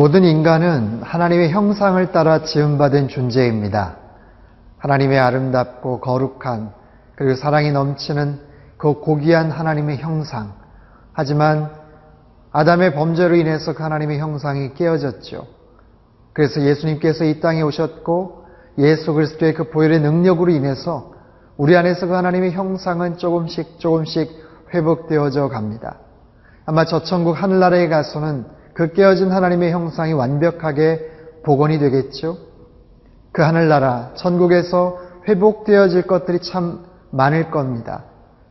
모든 인간은 하나님의 형상을 따라 지음받은 존재입니다. 하나님의 아름답고 거룩한 그리고 사랑이 넘치는 그 고귀한 하나님의 형상. 하지만 아담의 범죄로 인해서 그 하나님의 형상이 깨어졌죠. 그래서 예수님께서 이 땅에 오셨고 예수 그리스도의 그 보혈의 능력으로 인해서 우리 안에서 그 하나님의 형상은 조금씩 회복되어져 갑니다. 아마 저 천국 하늘나라에 가서는 그 깨어진 하나님의 형상이 완벽하게 복원이 되겠죠. 그 하늘나라 천국에서 회복되어질 것들이 참 많을 겁니다.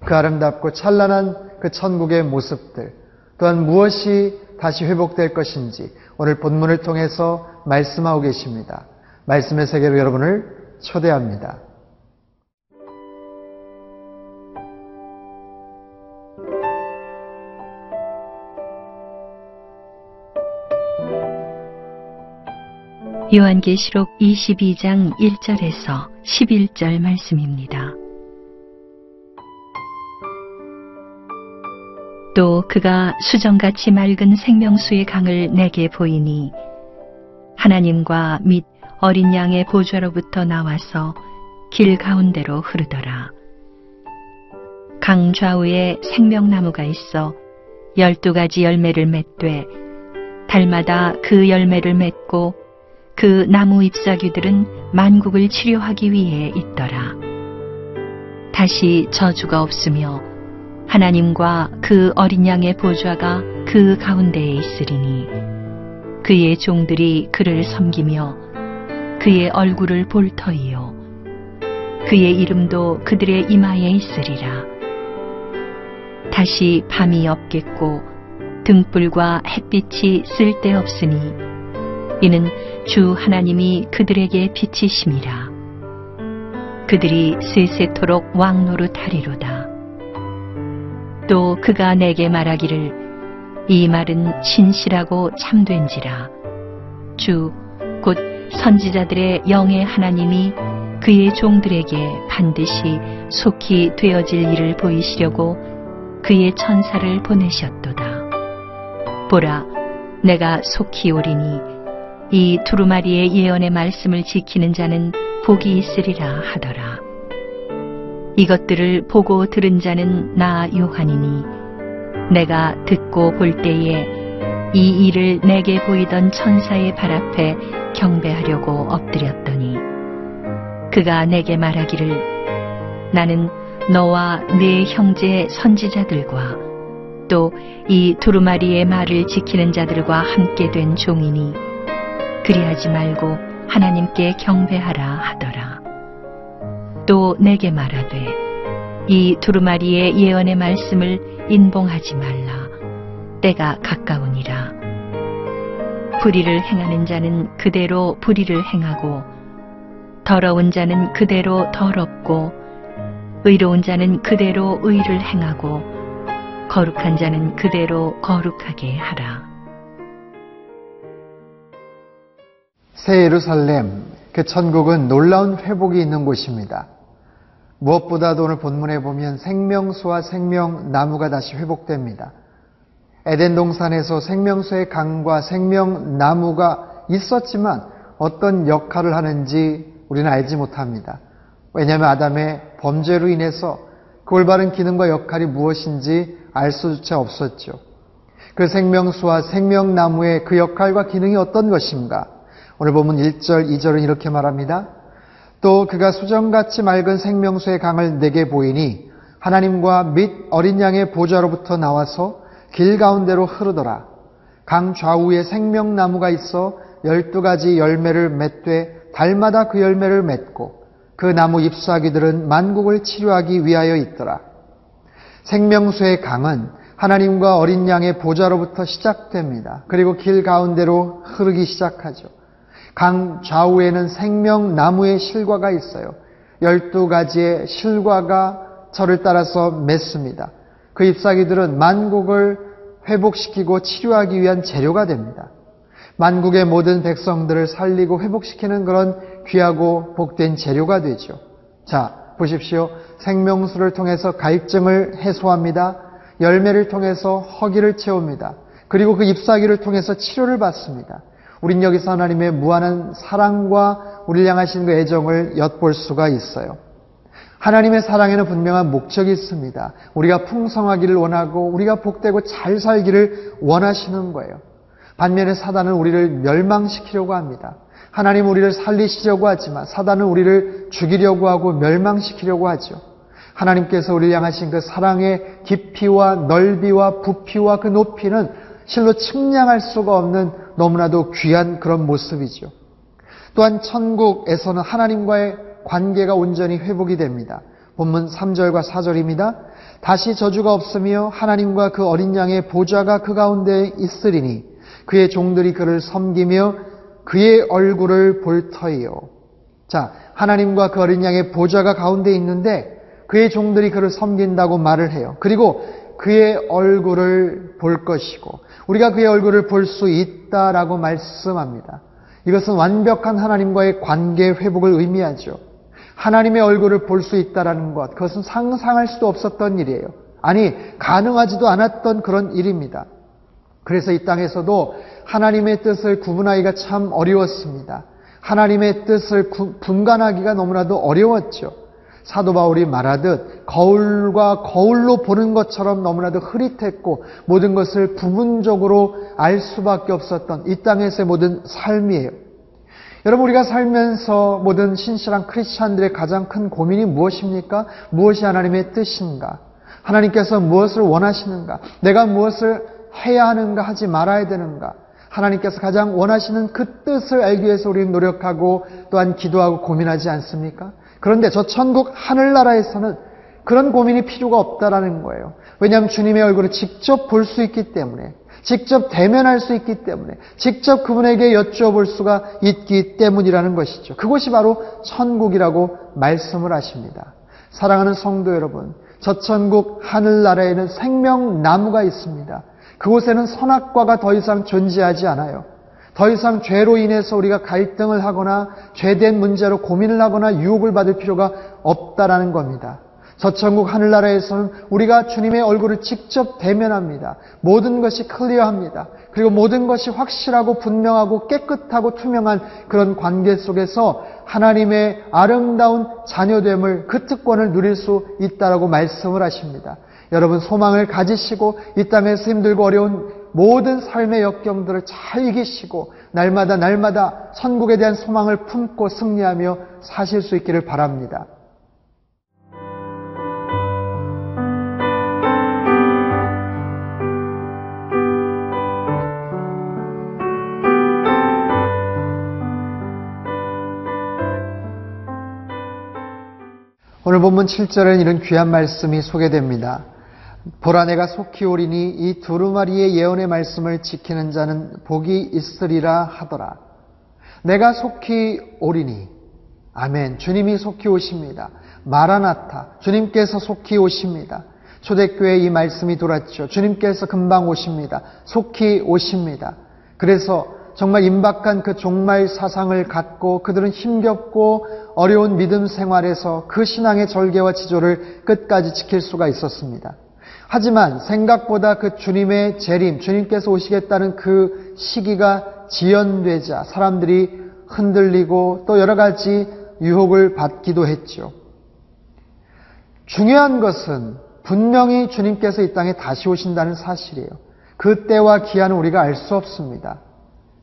그 아름답고 찬란한 그 천국의 모습들, 또한 무엇이 다시 회복될 것인지 오늘 본문을 통해서 말씀하고 계십니다. 말씀의 세계로 여러분을 초대합니다. 요한계시록 22장 1절에서 11절 말씀입니다. 또 그가 수정같이 맑은 생명수의 강을 내게 보이니 하나님과 및 어린 양의 보좌로부터 나와서 길 가운데로 흐르더라. 강 좌우에 생명나무가 있어 12가지 열매를 맺되 달마다 그 열매를 맺고 그 나무 잎사귀들은 만국을 치료하기 위해 있더라. 다시 저주가 없으며 하나님과 그 어린 양의 보좌가 그 가운데에 있으리니 그의 종들이 그를 섬기며 그의 얼굴을 볼 터이요 그의 이름도 그들의 이마에 있으리라. 다시 밤이 없겠고 등불과 햇빛이 쓸데없으니 이는 주 하나님이 그들에게 빛이심이라. 그들이 세세토록 왕노릇하리로다. 또 그가 내게 말하기를 이 말은 신실하고 참된지라. 주 곧 선지자들의 영의 하나님이 그의 종들에게 반드시 속히 되어질 일을 보이시려고 그의 천사를 보내셨도다. 보라, 내가 속히 오리니 이 두루마리의 예언의 말씀을 지키는 자는 복이 있으리라 하더라. 이것들을 보고 들은 자는 나 요한이니 내가 듣고 볼 때에 이 일을 내게 보이던 천사의 발 앞에 경배하려고 엎드렸더니 그가 내게 말하기를 나는 너와 네 형제 선지자들과 또 이 두루마리의 말을 지키는 자들과 함께 된 종이니 그리하지 말고 하나님께 경배하라 하더라. 또 내게 말하되 이 두루마리의 예언의 말씀을 인봉하지 말라. 때가 가까우니라. 불의를 행하는 자는 그대로 불의를 행하고 더러운 자는 그대로 더럽고 의로운 자는 그대로 의를 행하고 거룩한 자는 그대로 거룩하게 하라. 새 예루살렘, 그 천국은 놀라운 회복이 있는 곳입니다. 무엇보다도 오늘 본문에 보면 생명수와 생명나무가 다시 회복됩니다. 에덴 동산에서 생명수의 강과 생명나무가 있었지만 어떤 역할을 하는지 우리는 알지 못합니다. 왜냐하면 아담의 범죄로 인해서 그 올바른 기능과 역할이 무엇인지 알 수조차 없었죠. 그 생명수와 생명나무의 그 역할과 기능이 어떤 것인가? 오늘 보면 1절, 2절은 이렇게 말합니다. 또 그가 수정같이 맑은 생명수의 강을 내게 보이니 하나님과 및 어린 양의 보좌로부터 나와서 길 가운데로 흐르더라. 강 좌우에 생명나무가 있어 12가지 열매를 맺되 달마다 그 열매를 맺고 그 나무 잎사귀들은 만국을 치료하기 위하여 있더라. 생명수의 강은 하나님과 어린 양의 보좌로부터 시작됩니다. 그리고 길 가운데로 흐르기 시작하죠. 강 좌우에는 생명나무의 실과가 있어요. 12가지의 실과가 저를 따라서 맺습니다. 그 잎사귀들은 만국을 회복시키고 치료하기 위한 재료가 됩니다. 만국의 모든 백성들을 살리고 회복시키는 그런 귀하고 복된 재료가 되죠. 자, 보십시오. 생명수를 통해서 갈증을 해소합니다. 열매를 통해서 허기를 채웁니다. 그리고 그 잎사귀를 통해서 치료를 받습니다. 우린 여기서 하나님의 무한한 사랑과 우리를 향하신 그 애정을 엿볼 수가 있어요. 하나님의 사랑에는 분명한 목적이 있습니다. 우리가 풍성하기를 원하고 우리가 복되고 잘 살기를 원하시는 거예요. 반면에 사단은 우리를 멸망시키려고 합니다. 하나님 우리를 살리시려고 하지만 사단은 우리를 죽이려고 하고 멸망시키려고 하죠. 하나님께서 우리를 향하신 그 사랑의 깊이와 넓이와 부피와 그 높이는 실로 측량할 수가 없는 너무나도 귀한 그런 모습이죠. 또한 천국에서는 하나님과의 관계가 온전히 회복이 됩니다. 본문 3절과 4절입니다. 다시 저주가 없으며 하나님과 그 어린 양의 보좌가 그 가운데 있으리니 그의 종들이 그를 섬기며 그의 얼굴을 볼 터이요. 자, 하나님과 그 어린 양의 보좌가 가운데 있는데 그의 종들이 그를 섬긴다고 말을 해요. 그리고 그의 얼굴을 볼 것이고 우리가 그의 얼굴을 볼 수 있다라고 말씀합니다. 이것은 완벽한 하나님과의 관계 회복을 의미하죠. 하나님의 얼굴을 볼 수 있다라는 것, 그것은 상상할 수도 없었던 일이에요. 아니, 가능하지도 않았던 그런 일입니다. 그래서 이 땅에서도 하나님의 뜻을 구분하기가 참 어려웠습니다. 하나님의 뜻을 분간하기가 너무나도 어려웠죠. 사도 바울이 말하듯 거울과 거울로 보는 것처럼 너무나도 흐릿했고 모든 것을 부분적으로 알 수밖에 없었던 이 땅에서의 모든 삶이에요. 여러분, 우리가 살면서 모든 신실한 크리스찬들의 가장 큰 고민이 무엇입니까? 무엇이 하나님의 뜻인가? 하나님께서 무엇을 원하시는가? 내가 무엇을 해야 하는가, 하지 말아야 되는가? 하나님께서 가장 원하시는 그 뜻을 알기 위해서 우리는 노력하고 또한 기도하고 고민하지 않습니까? 그런데 저 천국 하늘나라에서는 그런 고민이 필요가 없다라는 거예요. 왜냐하면 주님의 얼굴을 직접 볼 수 있기 때문에, 직접 대면할 수 있기 때문에, 직접 그분에게 여쭤볼 수가 있기 때문이라는 것이죠. 그것이 바로 천국이라고 말씀을 하십니다. 사랑하는 성도 여러분, 저 천국 하늘나라에는 생명나무가 있습니다. 그곳에는 선악과가 더 이상 존재하지 않아요. 더 이상 죄로 인해서 우리가 갈등을 하거나 죄된 문제로 고민을 하거나 유혹을 받을 필요가 없다라는 겁니다. 저 천국 하늘나라에서는 우리가 주님의 얼굴을 직접 대면합니다. 모든 것이 클리어합니다. 그리고 모든 것이 확실하고 분명하고 깨끗하고 투명한 그런 관계 속에서 하나님의 아름다운 자녀됨을, 그 특권을 누릴 수 있다라고 말씀을 하십니다. 여러분, 소망을 가지시고 이 땅에서 힘들고 어려운 모든 삶의 역경들을 잘 이기시고 날마다 천국에 대한 소망을 품고 승리하며 사실 수 있기를 바랍니다. 오늘 본문 7절에는 이런 귀한 말씀이 소개됩니다. 보라, 내가 속히 오리니 이 두루마리의 예언의 말씀을 지키는 자는 복이 있으리라 하더라. 내가 속히 오리니, 아멘. 주님이 속히 오십니다. 마라나타, 주님께서 속히 오십니다. 초대교회에 이 말씀이 돌았죠. 주님께서 금방 오십니다. 속히 오십니다. 그래서 정말 임박한 그 종말 사상을 갖고 그들은 힘겹고 어려운 믿음 생활에서 그 신앙의 절개와 지조를 끝까지 지킬 수가 있었습니다. 하지만 생각보다 그 주님의 재림, 주님께서 오시겠다는 그 시기가 지연되자 사람들이 흔들리고 또 여러 가지 유혹을 받기도 했죠. 중요한 것은 분명히 주님께서 이 땅에 다시 오신다는 사실이에요. 그 때와 기한은 우리가 알 수 없습니다.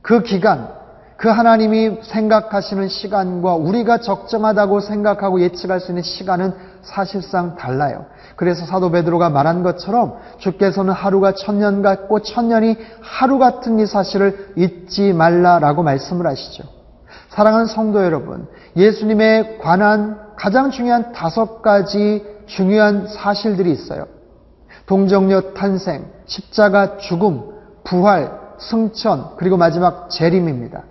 그 기간, 그 하나님이 생각하시는 시간과 우리가 적정하다고 생각하고 예측할 수 있는 시간은 사실상 달라요. 그래서 사도 베드로가 말한 것처럼 주께서는 하루가 천년 같고 천년이 하루 같은 이 사실을 잊지 말라라고 말씀을 하시죠. 사랑하는 성도 여러분, 예수님에 관한 가장 중요한 5가지 중요한 사실들이 있어요. 동정녀 탄생, 십자가 죽음, 부활, 승천, 그리고 마지막 재림입니다.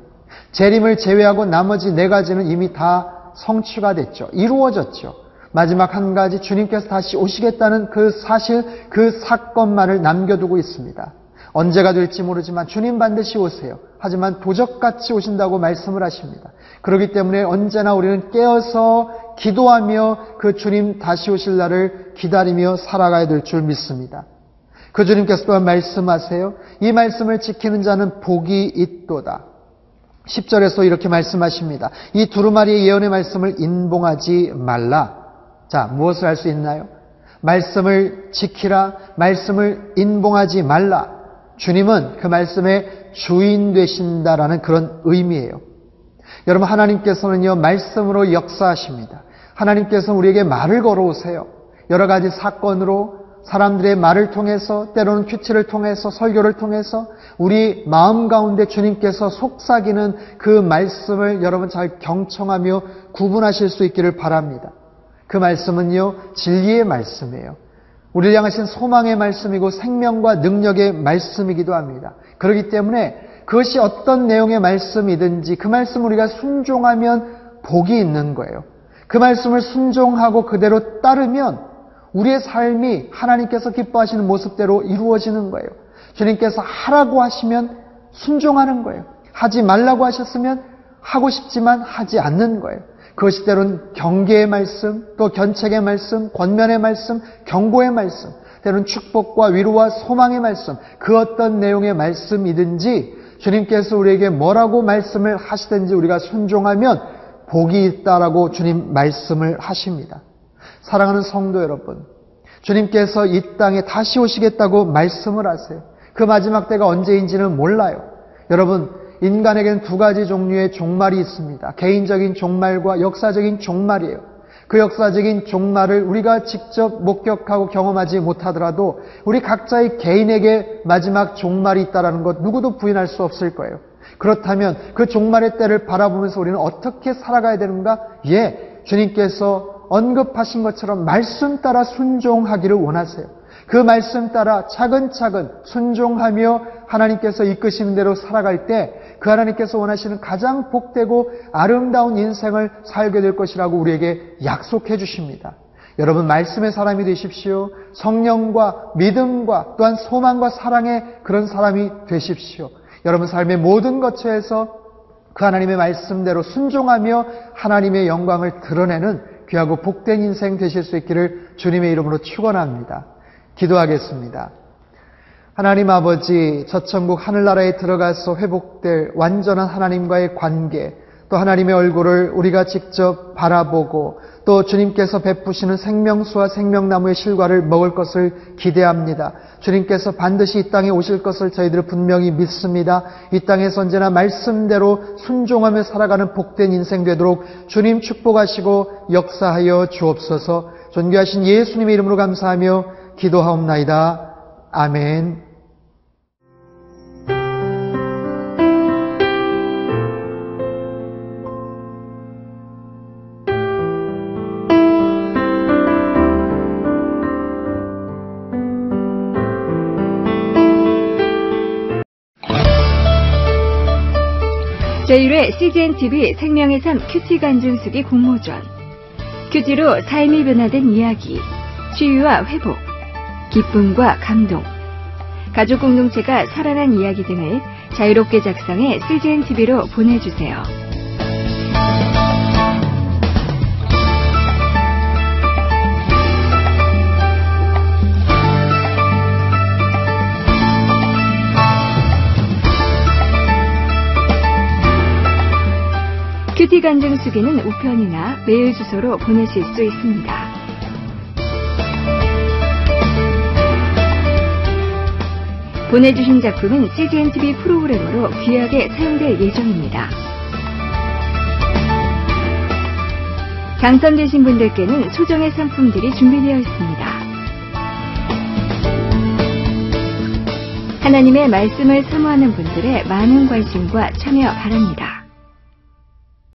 재림을 제외하고 나머지 4가지는 이미 다 성취가 됐죠. 이루어졌죠. 마지막 한 가지, 주님께서 다시 오시겠다는 그 사실, 그 사건만을 남겨두고 있습니다. 언제가 될지 모르지만 주님 반드시 오세요. 하지만 도적같이 오신다고 말씀을 하십니다. 그렇기 때문에 언제나 우리는 깨어서 기도하며 그 주님 다시 오실 날을 기다리며 살아가야 될 줄 믿습니다. 그 주님께서 또한 말씀하세요. 이 말씀을 지키는 자는 복이 있도다. 10절에서 이렇게 말씀하십니다. 이 두루마리의 예언의 말씀을 인봉하지 말라. 자, 무엇을 할 수 있나요? 말씀을 지키라, 말씀을 인봉하지 말라. 주님은 그 말씀의 주인 되신다라는 그런 의미예요. 여러분, 하나님께서는요, 말씀으로 역사하십니다. 하나님께서는 우리에게 말을 걸어오세요. 여러 가지 사건으로, 사람들의 말을 통해서, 때로는 큐티를 통해서, 설교를 통해서 우리 마음 가운데 주님께서 속삭이는 그 말씀을 여러분 잘 경청하며 구분하실 수 있기를 바랍니다. 그 말씀은요, 진리의 말씀이에요. 우리를 향하신 소망의 말씀이고 생명과 능력의 말씀이기도 합니다. 그렇기 때문에 그것이 어떤 내용의 말씀이든지 그 말씀 우리가 순종하면 복이 있는 거예요. 그 말씀을 순종하고 그대로 따르면 우리의 삶이 하나님께서 기뻐하시는 모습대로 이루어지는 거예요. 주님께서 하라고 하시면 순종하는 거예요. 하지 말라고 하셨으면 하고 싶지만 하지 않는 거예요. 그것이 때로는 경계의 말씀, 또 견책의 말씀, 권면의 말씀, 경고의 말씀, 때로는 축복과 위로와 소망의 말씀, 그 어떤 내용의 말씀이든지 주님께서 우리에게 뭐라고 말씀을 하시든지 우리가 순종하면 복이 있다라고 주님 말씀을 하십니다. 사랑하는 성도 여러분, 주님께서 이 땅에 다시 오시겠다고 말씀을 하세요. 그 마지막 때가 언제인지는 몰라요. 여러분, 인간에게는 두 가지 종류의 종말이 있습니다. 개인적인 종말과 역사적인 종말이에요. 그 역사적인 종말을 우리가 직접 목격하고 경험하지 못하더라도 우리 각자의 개인에게 마지막 종말이 있다는 것 누구도 부인할 수 없을 거예요. 그렇다면 그 종말의 때를 바라보면서 우리는 어떻게 살아가야 되는가? 주님께서 언급하신 것처럼 말씀 따라 순종하기를 원하세요. 그 말씀 따라 차근차근 순종하며 하나님께서 이끄시는 대로 살아갈 때 그 하나님께서 원하시는 가장 복되고 아름다운 인생을 살게 될 것이라고 우리에게 약속해 주십니다. 여러분, 말씀의 사람이 되십시오. 성령과 믿음과 또한 소망과 사랑의 그런 사람이 되십시오. 여러분 삶의 모든 거처에서 그 하나님의 말씀대로 순종하며 하나님의 영광을 드러내는 귀하고 복된 인생 되실 수 있기를 주님의 이름으로 축원합니다. 기도하겠습니다. 하나님 아버지, 저 천국 하늘나라에 들어가서 회복될 완전한 하나님과의 관계, 또 하나님의 얼굴을 우리가 직접 바라보고 또 주님께서 베푸시는 생명수와 생명나무의 실과를 먹을 것을 기대합니다. 주님께서 반드시 이 땅에 오실 것을 저희들 분명히 믿습니다. 이 땅에서 언제나 말씀대로 순종하며 살아가는 복된 인생 되도록 주님 축복하시고 역사하여 주옵소서. 존귀하신 예수님의 이름으로 감사하며 기도하옵나이다. 아멘. 제1회 CGNTV 생명의 삶 큐티 간증수기 공모전. 큐티로 삶이 변화된 이야기, 치유와 회복, 기쁨과 감동, 가족 공동체가 살아난 이야기 등을 자유롭게 작성해 CGNTV로 보내주세요. 큐티 간증 수기는 우편이나 메일 주소로 보내실 수 있습니다. 보내주신 작품은 CGNTV 프로그램으로 귀하게 사용될 예정입니다. 당선되신 분들께는 소정의 상품들이 준비되어 있습니다. 하나님의 말씀을 사모하는 분들의 많은 관심과 참여 바랍니다.